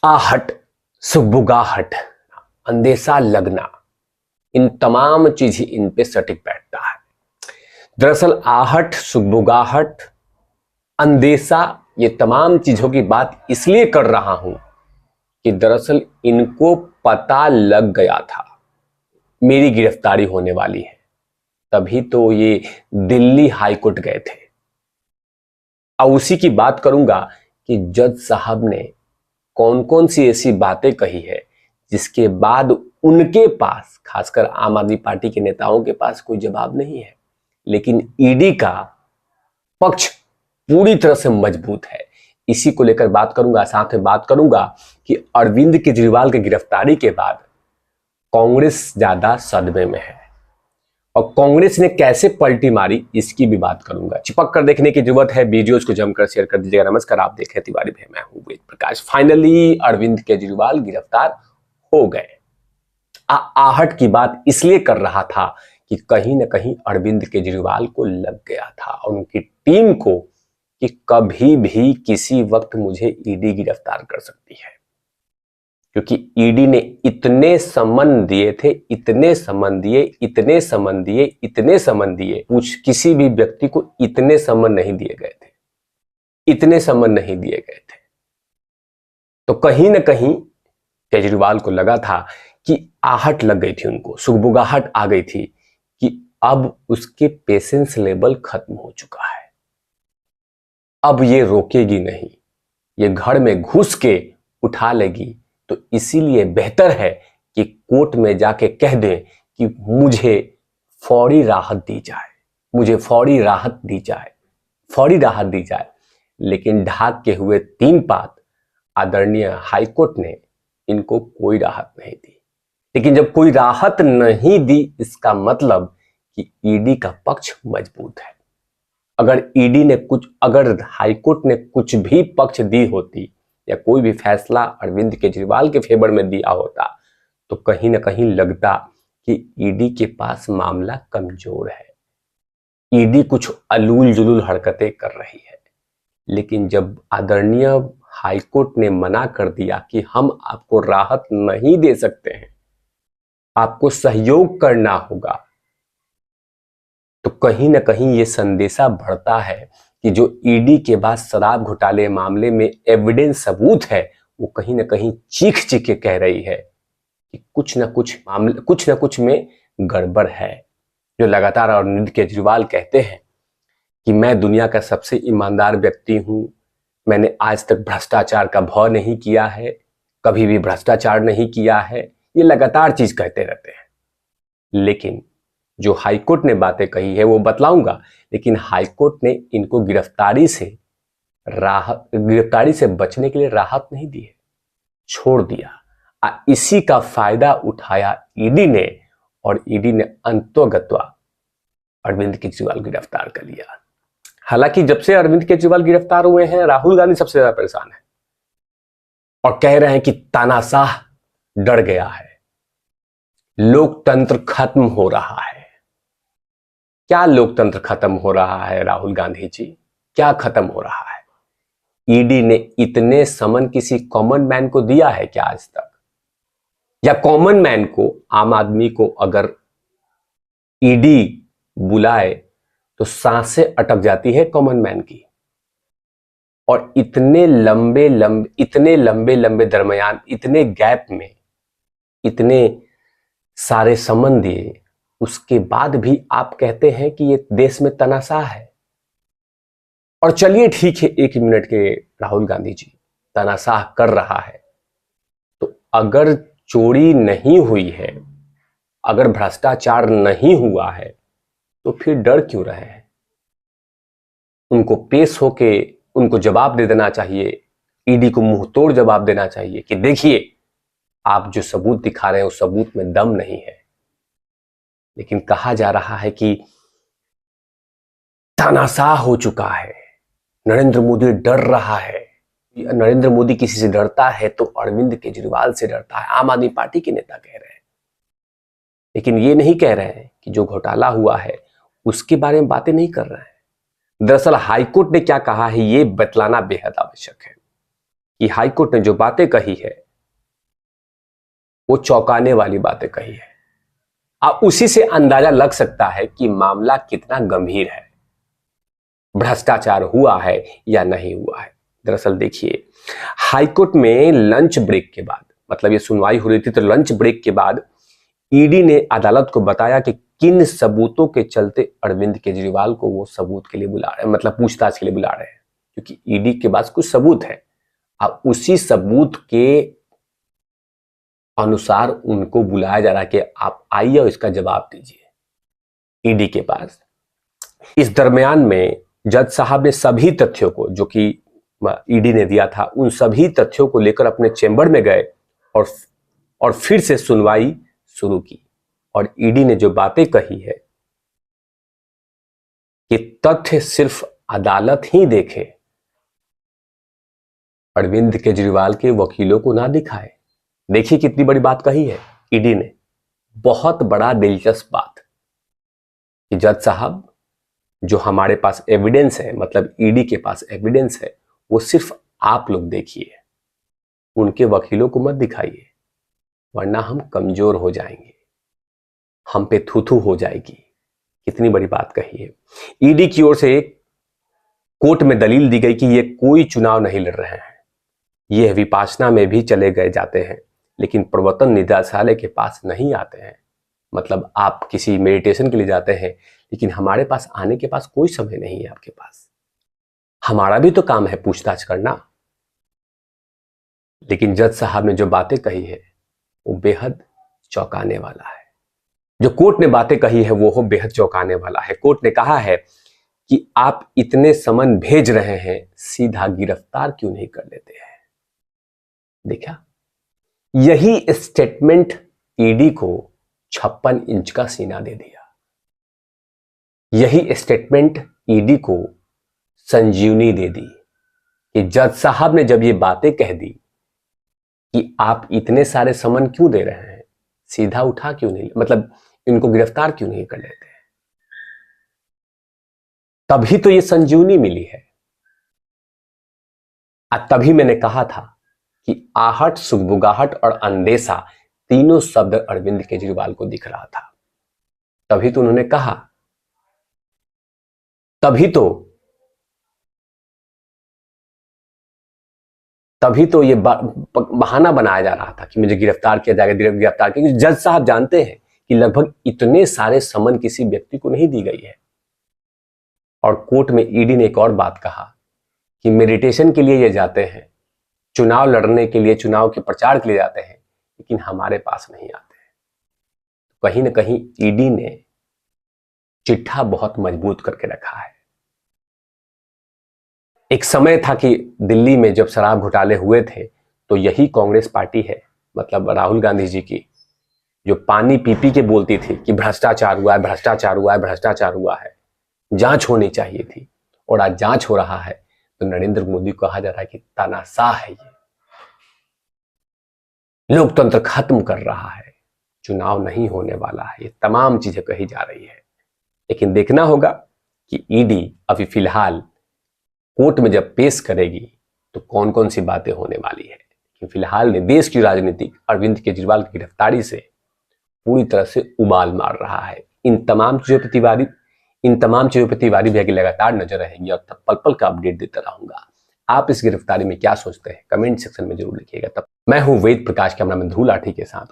आहट, सुगबुगाहट, अंदेशा लगना, इन तमाम चीज ही इन पे सटीक बैठता है। दरअसल आहट, सुगबुगाहट, अंदेशा, ये तमाम चीजों की बात इसलिए कर रहा हूं कि दरअसल इनको पता लग गया था मेरी गिरफ्तारी होने वाली है, तभी तो ये दिल्ली हाईकोर्ट गए थे। और उसी की बात करूंगा कि जज साहब ने कौन कौन सी ऐसी बातें कही है जिसके बाद उनके पास, खासकर आम आदमी पार्टी के नेताओं के पास कोई जवाब नहीं है, लेकिन ईडी का पक्ष पूरी तरह से मजबूत है। इसी को लेकर बात करूंगा। साथ में बात करूंगा कि अरविंद केजरीवाल की गिरफ्तारी के बाद कांग्रेस ज्यादा सदमे में है और कांग्रेस ने कैसे पलटी मारी, इसकी भी बात करूंगा। चिपक कर देखने की जरूरत है, वीडियोस को जमकर शेयर कर दीजिएगा। नमस्कार, आप देख रहे हैं तिवारी भाई, मैं हूं वेद प्रकाश। फाइनली अरविंद केजरीवाल गिरफ्तार हो गए। आहट की बात इसलिए कर रहा था कि कहीं ना कहीं अरविंद केजरीवाल को लग गया था और उनकी टीम को कि कभी भी किसी वक्त मुझे ईडी गिरफ्तार कर सकती है, क्योंकि ईडी ने इतने समन दिए थे, इतने समन दिए, इतने समन दिए, इतने समन दिए, कुछ किसी भी व्यक्ति को इतने समन नहीं दिए गए थे, इतने समन नहीं दिए गए थे। तो कहीं ना कहीं केजरीवाल को लगा था कि आहट लग गई थी, उनको सुगबुगाहट आ गई थी कि अब उसके पेशेंस लेवल खत्म हो चुका है, अब ये रोकेगी नहीं, ये घर में घुस के उठा लेगी। तो इसीलिए बेहतर है कि कोर्ट में जाके कह दें कि मुझे फौरी राहत दी जाए, मुझे फौरी राहत दी जाए, फौरी राहत दी जाए। लेकिन ढाक के हुए 3 पात आदरणीय हाईकोर्ट ने इनको कोई राहत नहीं दी। लेकिन जब कोई राहत नहीं दी, इसका मतलब कि ईडी का पक्ष मजबूत है। अगर हाईकोर्ट ने कुछ भी पक्ष दी होती या कोई भी फैसला अरविंद केजरीवाल के फेवर में दिया होता, तो कहीं ना कहीं लगता कि ईडी के पास मामला कमजोर है, ईडी कुछ अलूल जुलूल हरकतें कर रही है। लेकिन जब आदरणीय हाईकोर्ट ने मना कर दिया कि हम आपको राहत नहीं दे सकते हैं, आपको सहयोग करना होगा, तो कहीं ना कहीं ये संदेशा बढ़ता है कि जो ईडी के बाद शराब घोटाले मामले में एविडेंस सबूत है, वो कहीं ना कहीं चीख चीख के कह रही है कि कुछ ना कुछ में गड़बड़ है। जो लगातार अरविंद केजरीवाल कहते हैं कि मैं दुनिया का सबसे ईमानदार व्यक्ति हूं, मैंने आज तक भ्रष्टाचार का भय नहीं किया है, कभी भी भ्रष्टाचार नहीं किया है, ये लगातार चीज कहते रहते हैं। लेकिन जो हाईकोर्ट ने बातें कही है वो बतलाऊंगा, लेकिन हाईकोर्ट ने इनको गिरफ्तारी से बचने के लिए राहत नहीं दी है, छोड़ दिया। इसी का फायदा उठाया ईडी ने और ईडी ने अंतोगत्वा अरविंद केजरीवाल को गिरफ्तार कर लिया। हालांकि जब से अरविंद केजरीवाल गिरफ्तार हुए हैं, राहुल गांधी सबसे ज्यादा परेशान है और कह रहे हैं कि तानाशाह डर गया है, लोकतंत्र खत्म हो रहा है। क्या लोकतंत्र खत्म हो रहा है राहुल गांधी जी? क्या खत्म हो रहा है? ईडी ने इतने समन किसी कॉमन मैन को दिया है क्या आज तक? या कॉमन मैन को, आम आदमी को अगर ईडी बुलाए तो सांसें अटक जाती है कॉमन मैन की। और इतने लंबे दरमियान, इतने गैप में इतने सारे समन दिए, उसके बाद भी आप कहते हैं कि ये देश में तनाशाह है। और चलिए ठीक है, 1 मिनट के राहुल गांधी जी, तनाशाह कर रहा है तो अगर चोरी नहीं हुई है, अगर भ्रष्टाचार नहीं हुआ है, तो फिर डर क्यों रहे हैं? उनको पेश होके उनको जवाब दे देना चाहिए, ईडी को मुंह तोड़ जवाब देना चाहिए कि देखिए आप जो सबूत दिखा रहे हैं उस सबूत में दम नहीं है। लेकिन कहा जा रहा है कि तानाशाह हो चुका है, नरेंद्र मोदी डर रहा है। नरेंद्र मोदी किसी से डरता है तो अरविंद केजरीवाल से डरता है, आम आदमी पार्टी के नेता कह रहे हैं। लेकिन ये नहीं कह रहे हैं कि जो घोटाला हुआ है उसके बारे में बातें नहीं कर रहे हैं। दरअसल हाईकोर्ट ने क्या कहा है ये बतलाना बेहद आवश्यक है। कि हाईकोर्ट ने जो बातें कही है वो चौंकाने वाली बातें कही है। अब उसी से अंदाजा लग सकता है कि मामला कितना गंभीर है, भ्रष्टाचार हुआ है या नहीं हुआ है। दरअसल देखिए, हाईकोर्ट में लंच ब्रेक के बाद, मतलब ये सुनवाई हो रही थी, तो लंच ब्रेक के बाद ईडी ने अदालत को बताया कि किन सबूतों के चलते अरविंद केजरीवाल को वो सबूत के लिए बुला रहे हैं, मतलब पूछताछ के लिए बुला रहे हैं, क्योंकि ईडी के पास कुछ सबूत है। अब उसी सबूत के अनुसार उनको बुलाया जा रहा है कि आप आइए और इसका जवाब दीजिए ईडी के पास। इस दरमियान में जज साहब ने सभी तथ्यों को, जो कि ईडी ने दिया था, उन सभी तथ्यों को लेकर अपने चेंबर में गए और फिर से सुनवाई शुरू की। और ईडी ने जो बातें कही है कि तथ्य सिर्फ अदालत ही देखे, अरविंद केजरीवाल के वकीलों को ना दिखाए। देखिए कितनी बड़ी बात कही है ईडी ने, बहुत बड़ा दिलचस्प बात कि जज साहब, जो हमारे पास एविडेंस है, मतलब ईडी के पास एविडेंस है, वो सिर्फ आप लोग देखिए, उनके वकीलों को मत दिखाइए, वरना हम कमजोर हो जाएंगे, हम पे थू-थू हो जाएगी। कितनी बड़ी बात कही है। ईडी की ओर से कोर्ट में दलील दी गई कि ये कोई चुनाव नहीं लड़ रहे हैं, ये विपासना में भी चले गए जाते हैं, लेकिन प्रवर्तन निदेशालय के पास नहीं आते हैं। मतलब आप किसी मेडिटेशन के लिए जाते हैं, लेकिन हमारे पास आने के पास कोई समय नहीं है आपके पास। हमारा भी तो काम है पूछताछ करना। लेकिन जज साहब ने जो बातें कही है वो बेहद चौंकाने वाला है। जो कोर्ट ने बातें कही है वो बेहद चौंकाने वाला है। कोर्ट ने कहा है कि आप इतने समन भेज रहे हैं, सीधा गिरफ्तार क्यों नहीं कर लेते हैं। देखा, यही स्टेटमेंट ईडी को 56 इंच का सीना दे दिया। यही स्टेटमेंट ईडी को संजीवनी दे दी कि जज साहब ने जब ये बातें कह दी कि आप इतने सारे समन क्यों दे रहे हैं, सीधा उठा क्यों नहीं, मतलब इनको गिरफ्तार क्यों नहीं कर लेते, तभी तो ये संजीवनी मिली है। तभी मैंने कहा था कि आहट, सुगबुगाहट और अंदेशा, तीनों शब्द अरविंद केजरीवाल को दिख रहा था। तभी तो उन्होंने कहा, तभी तो ये बहाना बनाया जा रहा था कि मुझे गिरफ्तार किया जाएगा, गिरफ्तार किया। जज साहब जानते हैं कि लगभग इतने सारे समन किसी व्यक्ति को नहीं दी गई है। और कोर्ट में ईडी ने एक और बात कहा कि मेडिटेशन के लिए ये जाते हैं, चुनाव लड़ने के लिए, चुनाव के प्रचार के लिए जाते हैं, लेकिन हमारे पास नहीं आते हैं। कहीं ना कहीं ईडी ने चिट्ठा बहुत मजबूत करके रखा है। एक समय था कि दिल्ली में जब शराब घोटाले हुए थे, तो यही कांग्रेस पार्टी है, मतलब राहुल गांधी जी की, जो पानी पी पी के बोलती थी कि भ्रष्टाचार हुआ है, भ्रष्टाचार हुआ है, भ्रष्टाचार हुआ है, जांच होनी चाहिए थी। और आज जांच हो रहा है तो नरेंद्र मोदी को कहा जा रहा है कि तानाशाह है, ये लोकतंत्र खत्म कर रहा है, चुनाव नहीं होने वाला है, ये तमाम चीजें कही जा रही है। लेकिन देखना होगा कि ईडी अभी फिलहाल कोर्ट में जब पेश करेगी तो कौन कौन सी बातें होने वाली है। कि फिलहाल ने देश की राजनीति अरविंद केजरीवाल की गिरफ्तारी से पूरी तरह से उबाल मार रहा है। इन तमाम चीजों पर तिवारी भैया की लगातार नजर रहेगी और पल पल का अपडेट देता रहूंगा। आप इस गिरफ्तारी में क्या सोचते हैं, कमेंट सेक्शन में जरूर लिखिएगा। तब मैं हूं वेद प्रकाश, कैमरा मैन ध्रुव लाठी के साथ।